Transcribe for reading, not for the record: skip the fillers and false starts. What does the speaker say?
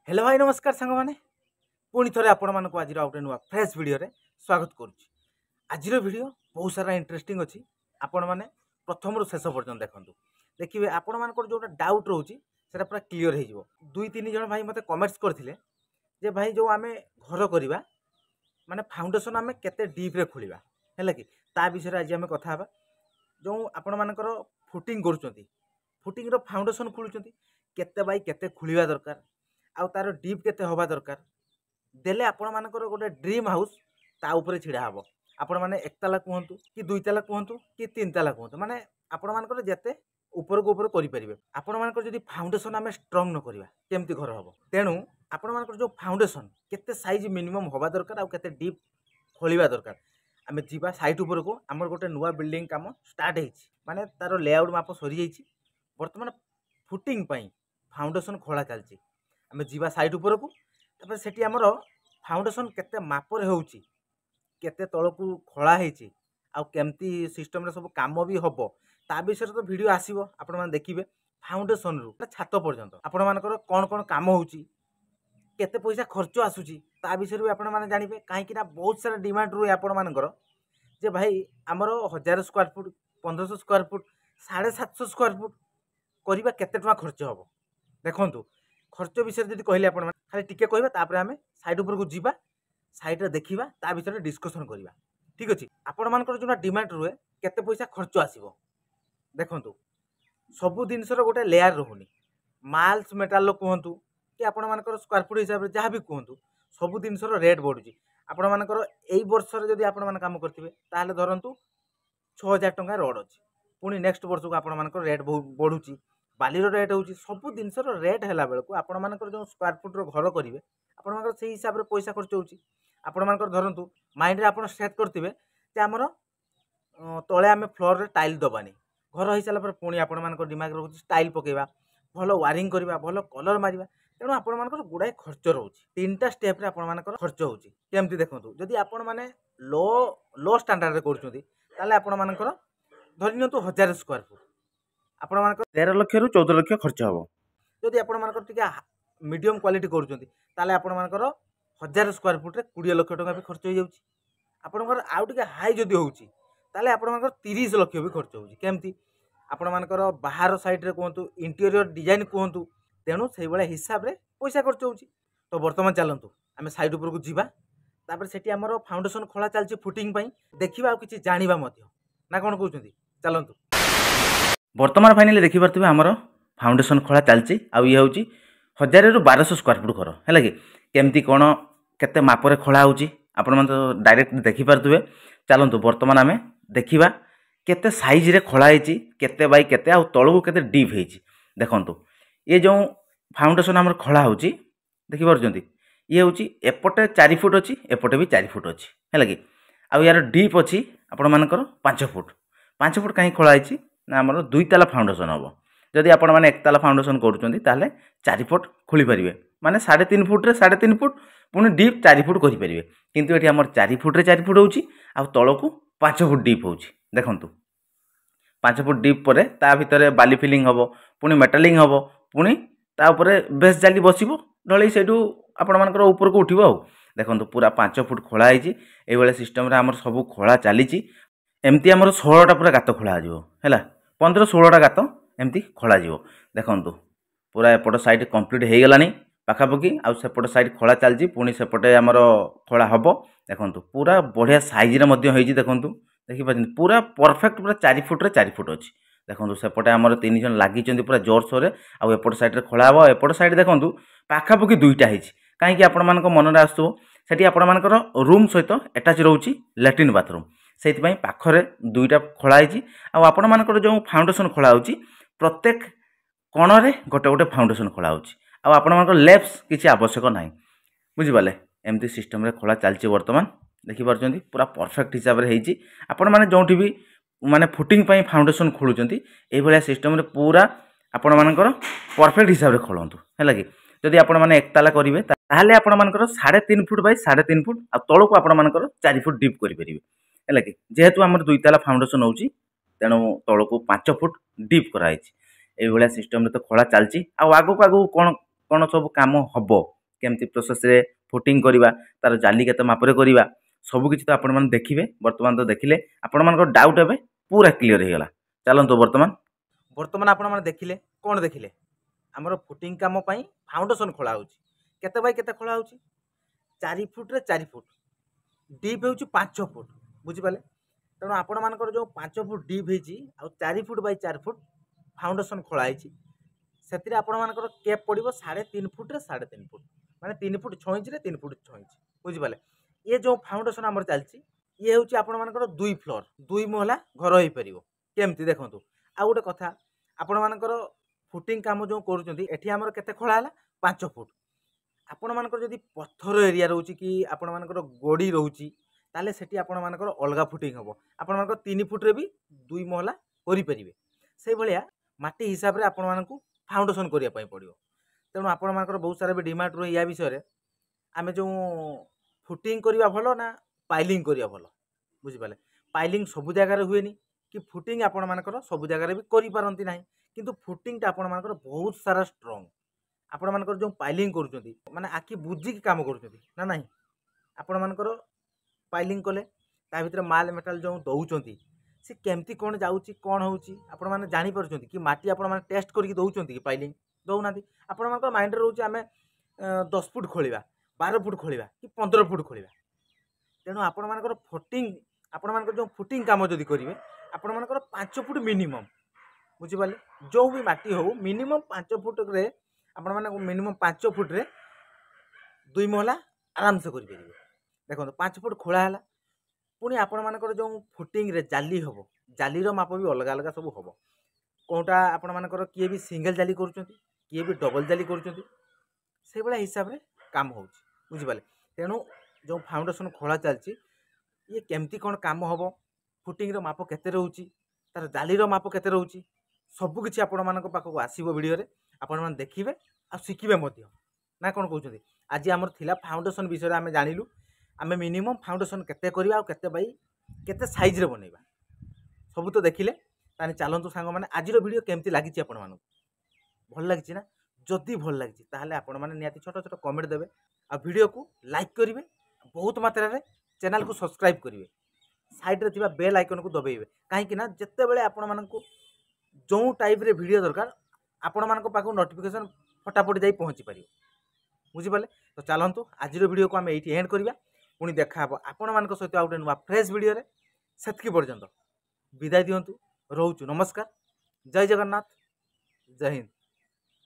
Hello भाई नमस्कार सांग मैंने पुणी थे आपण मानक आज गोटे नुआ फ्रेश वीडियो स्वागत करुच्ची। आज वीडियो बहुत सारा इंटरेस्टिंग अच्छी आपण मैंने प्रथम रु शेष पर्यटन देखूँ देखिए आपण मान जो डाउट रोचे से पूरा क्लीयर हो दुई तीन जन भाई मत कमेंट्स करते भाई जो आम घर करवा माने फाउंडेशन आम केते डीप्रे खोलिया है कि ता विषय आज आम कथा जो आपण मानकर फुटिंग करुँच फुटिंग फाउंडेशन खोलुँच केते बाई केते खोलिया दरकार आउ तार डीप केते हवा दरकार देले आपण मानकर गोटे ड्रीम हाउस ता ऊपर छिड़ा हबो। आपण माने एक ताला कहतु कि दुई ताला कहतु कि तीन ताला कहतु माने आपण मानकर जेते ऊपर को ऊपर करि परिबे। आपण मानकर जदी फाउंडेशन आमे स्ट्रांग न करिवा केमती घर हबो। तेनु आपण मानकर जो फाउंडेशन केते साइज मिनिमम हवा दरकार आउ केते डीप खोलिबा दरकार आमे जीवा साइट ऊपर को हमर गोटे नुवा बिल्डिंग काम स्टार्ट हेछि माने तारो लेआउट माप सरी जाइछि वर्तमान फुटिंग पई फाउंडेशन खोला चलछि आमे जीवा साइट ऊपर को तब सेठी हमर फाउंडेशन केते मापर होउछि केते तळकू खोला हेछि आ केमती सिस्टम रे सब काम भी हबो ता विषय तो वीडियो आसीबो आपण माने देखिबे फाउंडेशन रु छात पर्यंत आपण मानकर कोन कोन काम होउछि केते पैसा खर्च आसुछि ता विषय भी आपण माने जानिबे काहे कि ना बहुत सारा डिमांड रु आपण मानकर जे भाई हमर 1000 square foot 1500 square foot 750 square foot करिबा केते टका खर्च हबो देखंतु खर्च विषय जब कहले आपण खाली टिके कहबा तापर आमे साइड ऊपर को जीवा साइड रे देखिबा ता विषय डिस्कशन करिबा ठीक अछि। आपण मानकर जोना डिमांड रुए केते पैसा खर्च आसीबो देखंतु सब जिनसर गोटे लेयर रहउनी माल्स मेटाल कहंतु कि आपण मानकर स्क्वायर फुट हिसाब रे जहां भी कहंतु सब जिनसर रेट बढ़ुची। आपण मानकर एई वर्ष रे जदी आपण मान काम करथिबे ताले धरंतु 6000 टंका रोड अछि पुनी नेक्स्ट वर्ष को आपण मानकर रेट बढ़ुची बाली रेट होची सब जिनसर रेट हैला बेल को आपण मानकर जो स्क्वायर फुट रो घर करिवे आपण मानकर सेही हिसाब रे पैसा खर्च होची। आपण मानकर धरंतु माइंड रे आपण सेट करथिबे जे हमर तळे आमे फ्लोर रे टाइल दबानी घर होई साला पर पुनी आपण मानकर दिमाग रे होची टाइल पकेबा भलो वायरिंग करबा भलो कलर मारिबा तेणु आपण मानकर गुडाय खर्च रहउची तीनटा स्टेप रे आपण मानकर खर्च होची केमती देखंतु जदी आपण माने लो स्टैंडर्ड रे करछुंती ताले आपण मानकर धरिनियंतु 1000 स्क्वायर फुट आपण मानकर 13 लाख रु 14 लाख खर्च हबो। जदि आपण मानकर टिके मीडियम क्वालिटी करूछंती ताले आपण मानकर 1000 स्क्वायर फुट रे 20 लाख टका भी खर्च हो जाउची। आपण मानकर आउ टिके हाई जदि होउची ताले आपण मानकर 30 लाख भी खर्च होउची केमती आपण मानकर बाहर साइड रे कहंतु इंटीरियर डिजाइन कहंतु तेणु सेही बळे हिसाब रे पैसा खर्च होउची। तो वर्तमान चलंतु आमे साइड ऊपर को जीवा तापर सेठी हमर फाउंडेशन खोला चलची फुटिंग पई देखिबा आ किछि जानिबा मध्य ना कोन कहउछंती चलंतु। वर्तमान फाइनली देखि पारथिबे हमर फाउंडेशन खोला चलची आ ये होची 1000 रु 1200 स्क्वायर फुट घर हैला कि केमती कोन केते मापरे खोला होची आपण मन तो डायरेक्ट देखि पारथिबे चलंतु वर्तमान आमे देखिबा केते साइज रे खोला हेची केते बाई केते आ तळु केते डीप हेची देखंतु ये जो फाउंडेशन हमर खोला होची देखि पारजंती ये होची एपटे 4 फुट अछि एपटे भी 4 फुट अछि हैला कि आ यार डीप अछि आपण मानकर 5 फुट काहे खोला हेची ना हमर 2 ताला फाउंडेशन हबो जदि आपण माने 1 ताला फाउंडेशन करूचंती ताले 4 फुट खोली परिबे माने 3.5 फुट रे 3.5 फुट पुनी डीप 4 फुट करि परिबे किंतु एठी हमर 4 फुट रे 4 फुट होची आ तळको 5 फुट डीप होची देखंतु 5 फुट डीप परे ता भितरे बाली फिलिंग हबो पुनी मेटालिंग हबो पुनी ता ऊपर बेस जाली बसिबो ढळई सेटू आपण मानकर ऊपर को उठिबो आ देखंतु पूरा 5 फुट खोला हेची एई बेले सिस्टम रे हमर सब खोला चालीची एमती हमर 16 टा पूरा गात खोला जिवो हैला 15-16 टा गात एमती खोला जिवो देखंतु पूरा एपट साइड कंप्लीट हे गलानी पाखापकी आ सेपट साइड खोला चलजी पुनी सेपटे हमर खोला हबो देखंतु पूरा बढ़िया साइज रे मध्य होईजी देखंतु देखि पाछन पूरा परफेक्ट पूरा 4 फुट रे 4 फुट अछि देखंतु सेपटे हमर तीन जन लागि चंदी पूरा जोर सोरे आ एपट साइड रे खोला हबो एपट साइड देखंतु पाखापकी दुईटा हेछि काहे कि आपण मानक मन रे आसतो सेठी आपण मानकर रूम सहित अटैच रहउची लैट्रिन बाथरूम सेति पई पाखरे दुईटा खोला हेछि आ आपण मानकर जो फाउंडेशन खोला होची प्रत्येक कोण रे गोटे गोटे फाउंडेशन खोला होची आ आपण मानकर लेफ्स किछि आवश्यक नाही बुझि पाले एमती सिस्टम रे खोला चलची वर्तमान देखि पारचंती पूरा परफेक्ट हिसाब रे हेछि आपण माने जोंठी भी माने फुटिंग पई फाउंडेशन खोलुचंती एई भलिया सिस्टम रे पूरा आपण मानकर परफेक्ट हिसाब रे खोलंतु हैला कि जदि आपण माने एक ताला करिवे ताहाले आपण मानकर 3.5 फुट बाय 3.5 फुट आ तळको आपण मानकर 4 फुट डीप करि परिबे हैला कि जेहेतु हमर 2 ताला फाउंडेशन होची तेणु तळको 5 फुट डीप कराइछि एई भलिया सिस्टम रे तो खोला चलची आ आगो आगो कोन सब काम हबो केमती प्रोसेस रे फुटिंग करवा तार जाली केते मापरे करवा सब किछि तो आपण माने देखिबे। वर्तमान तो देखिले आपण मानको डाउट एबे पूरा क्लियर हे गला। चलंतो वर्तमान वर्तमान आपण माने देखिले कोन देखिले हमर फुटिंग काम पई फाउंडेशन खोला होउची केते बाय केते खोला होउची 4 फुट रे 4 फुट डीप होउची 5 फुट बुझि पाले। तेणु आपण मानकर जो 5 फुट डीप हेची आ 4 फुट बाय 4 फुट फाउंडेशन खोला हेची सेतिरे आपण मानकर कैप पड़िबो 3.5 फुट रे 3.5 फुट माने 3 फुट 6 इंच रे 3 फुट 6 इंच बुझि पाले। ये जो फाउंडेशन हमर चलची ये होउची आपण मानकर 2 फ्लोर 2 महला घर होई परिबो केमती देखंतु। आ गोटे कथा आपण मानकर फुटिंग काम जो करूचंती एठी हमर केते खोला हला 5 फुट आपण मानकर जदि पत्थर एरिया रहउची कि आपण मानकर गोड़ी रहउची ताले सेठी आपण मानकर अलगा फुटिंग हबो आपण मानकर 3 फुट रे भी 2 महला करि परिबे से भलिया माटी हिसाब रे आपण मानकु फाउंडेशन करिया पई पड़ियो। तेणु आपण मानकर बहुत सारा भी डिमांड रही या विषय रे आमे जो फुटिंग करिया भलो ना पाइलिंग करिया भलो बुझि पाले। पाइलिंग सब जगह रे हुएनी कि फुटिंग आपण मानकर सब जगह रे भी करि पारंती नाही किंतु फुटिंग ता आपण मानकर बहुत सारा स्ट्रांग आपण मानकर जो पाइलिंग करूचंती माने आखि बुझी की काम करूचंती ना नाही आपण मानकर पाइलिंग कले ता भितर माल मेटाल जो दउचंती से केमती कोन जाउची कोन होउची आपण माने जानि परचंती कि माटी आपण माने टेस्ट करके दउचंती कि पाइलिंग दउनाती आपण मानकर माइंड रे रहउची आमे 10 फुट खोलिबा 12 फुट खोलिबा कि 15 फुट खोलिबा। तेणु आपण मानकर फुटिंग आपण मानकर जो फुटिंग काम जदि करिवे आपण मानकर 5 फुट मिनिमम बुझि पाले। जो भी माटी हो मिनिमम 5 फुट रे आपण माने मिनिमम 5 फुट रे 2 महला आराम से करि परिबे। देखो 5 फुट खोला हला पुणी आपण मानकर जो फुटिंग रे जाली हबो जाली रो माप भी अलग अलग सब हबो कोटा आपण मानकर किए भी सिंगल जाली करूचंती किए भी डबल जाली करूचंती से बला हिसाब रे काम होउची बुझि पाले। तेणु जो फाउंडेशन खोला चलची ये केमती कोन काम हबो फुटिंग रो माप केते रहउची तार जाली रो माप केते रहउची सब किछि आपण मानक पाखको आसीबो वीडियो रे आपण मान देखिबे आ शिखिबे मध्य ना कोन कहउछथि। आज हमर थिला फाउंडेशन विषय रे आमे जानिलु आमे मिनिमम फाउंडेशन केते करबा आ केते बाई केते साइज रे बनेबा सब तो देखिले ताने चलंतु सांग माने आज रो वीडियो केमती लागिछि आपण मानक भल लागिछि ना जदि भल लागिछि ताहले आपण माने नियाति छोट छोट कमेंट देबे आ वीडियो को लाइक करिवे बहुत मात्रा रे चैनल को सब्सक्राइब करिवे साइड रे थिबा बेल आइकन को दबेइबे काहे कि ना जत्ते बेले आपण मानक जो टाइप रे वीडियो दरकार आपण मानक पाखो नोटिफिकेशन फटाफट जाई पहुंची परियो बुझि पाले। तो चलंतु आज रो वीडियो को हम एठी एंड करबा पुणी देखा हबो आपण मानक सहित आ नुआ फ्रेश वीडियो रे सेतकी पर्यंत विदाय दियंतु रोचु नमस्कार जय जगन्नाथ जय हिंद।